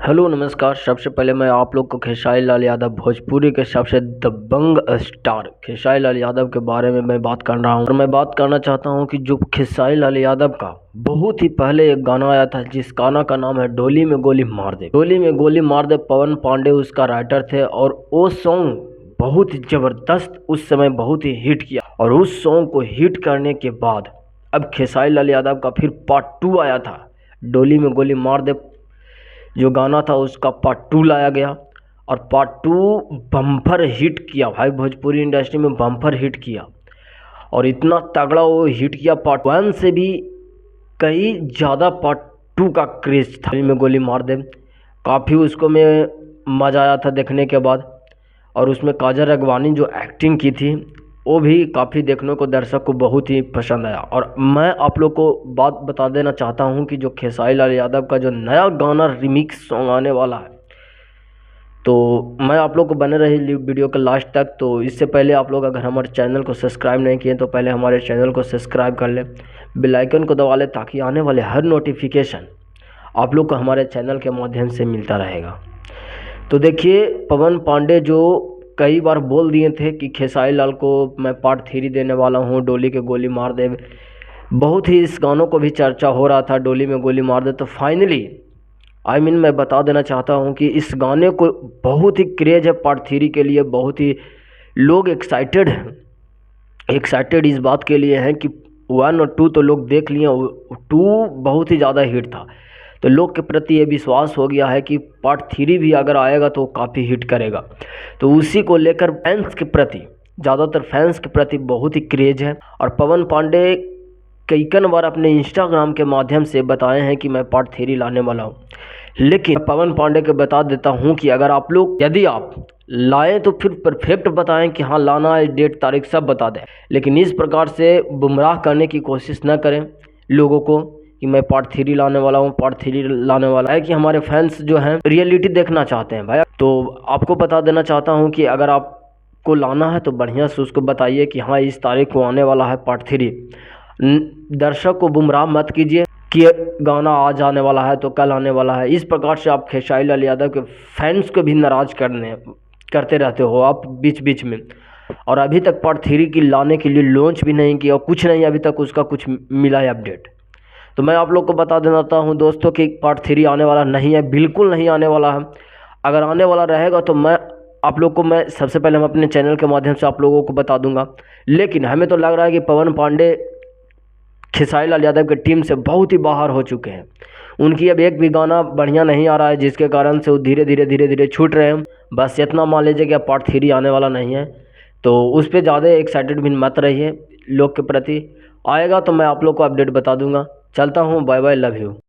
Hello नमस्कार। सबसे पहले मैं आप लोग को खेसारी लाल यादव भोजपुरी के सबसे दबंग स्टार खेसारी लाल यादव के बारे में मैं बात कर रहा हूँ। और मैं बात करना चाहता हूँ कि जो खेसारी लाल यादव का बहुत ही पहले एक गाना आया था, जिस गाना का नाम है डोली में गोली मार दे। डोली में गोली मार दे, पवन पांडे उसका राइटर थे और वो सॉन्ग बहुत ही ज़बरदस्त उस समय बहुत ही हिट किया। और उस सॉन्ग को हिट करने के बाद अब खेसारी लाल यादव का फिर पार्ट 2 आया था, डोली में गोली मार दे जो गाना था उसका पार्ट 2 लाया गया। और पार्ट 2 बम्पर हिट किया भाई, भोजपुरी इंडस्ट्री में बम्पर हिट किया। और इतना तगड़ा वो हिट किया, पार्ट 1 से भी कई ज़्यादा पार्ट 2 का क्रेज था। में गोली मार दे काफ़ी उसको में मज़ा आया था देखने के बाद। और उसमें काजल राघवानी जो एक्टिंग की थी वो भी काफ़ी देखने को दर्शक को बहुत ही पसंद आया। और मैं आप लोग को बात बता देना चाहता हूं कि जो खेसारी लाल यादव का जो नया गाना रिमिक्स सॉन्ग आने वाला है, तो मैं आप लोग को बने रही वीडियो के लास्ट तक। तो इससे पहले आप लोग अगर हमारे चैनल को सब्सक्राइब नहीं किए तो पहले हमारे चैनल को सब्सक्राइब कर लें, बेल आइकन को दबा लें ताकि आने वाले हर नोटिफिकेशन आप लोग को हमारे चैनल के माध्यम से मिलता रहेगा। तो देखिए, पवन पांडे जो कई बार बोल दिए थे कि खेसारी लाल को मैं पार्ट 3 देने वाला हूँ, डोली के गोली मार दे। बहुत ही इस गानों को भी चर्चा हो रहा था, डोली में गोली मार दे। तो फाइनली मैं बता देना चाहता हूँ कि इस गाने को बहुत ही क्रेज है पार्ट 3 के लिए। बहुत ही लोग एक्साइटेड हैं, एक्साइटेड इस बात के लिए हैं कि 1 और 2 तो लोग देख लिए, 2 बहुत ही ज़्यादा हिट था। तो लोग के प्रति ये विश्वास हो गया है कि पार्ट 3 भी अगर आएगा तो काफ़ी हिट करेगा। तो उसी को लेकर फैंस के प्रति, ज़्यादातर फैंस के प्रति बहुत ही क्रेज है। और पवन पांडे कई बार अपने इंस्टाग्राम के माध्यम से बताए हैं कि मैं पार्ट 3 लाने वाला हूँ। लेकिन पवन पांडे को बता देता हूँ कि अगर आप लोग यदि आप लाएं तो फिर परफेक्ट बताएं कि हाँ लाना है, डेट तारीख सब बता दें। लेकिन इस प्रकार से गुमराह करने की कोशिश न करें लोगों को कि मैं पार्ट 3 लाने वाला हूँ, पार्ट 3 लाने वाला है। कि हमारे फैंस जो हैं रियलिटी देखना चाहते हैं भाई। तो आपको बता देना चाहता हूँ कि अगर आपको लाना है तो बढ़िया से उसको बताइए कि हाँ इस तारीख को आने वाला है पार्ट 3। दर्शक को गुमराह मत कीजिए कि गाना आज आने वाला है तो कल आने वाला है। इस प्रकार से आप खेसारी लाल यादव के फैंस को भी नाराज़ करते रहते हो आप बीच बीच में। और अभी तक पार्ट 3 की लाने के लिए लॉन्च भी नहीं किया और कुछ नहीं अभी तक उसका कुछ मिला है अपडेट। तो मैं आप लोग को बता देता हूँ दोस्तों कि पार्ट 3 आने वाला नहीं है, बिल्कुल नहीं आने वाला है। अगर आने वाला रहेगा तो मैं आप लोग को मैं सबसे पहले हम अपने चैनल के माध्यम से आप लोगों को बता दूंगा। लेकिन हमें तो लग रहा है कि पवन पांडे खेसारी लाल यादव की टीम से बहुत ही बाहर हो चुके हैं। उनकी अब एक भी गाना बढ़िया नहीं आ रहा है, जिसके कारण से वो धीरे धीरे छूट रहे हैं। बस इतना मान लीजिए कि अब पार्ट 3 आने वाला नहीं है, तो उस पर ज़्यादा एक्साइटेड भी मत रहिए लोग के प्रति। आएगा तो मैं आप लोग को अपडेट बता दूंगा। चलता हूँ, बाय बाय, लव यू।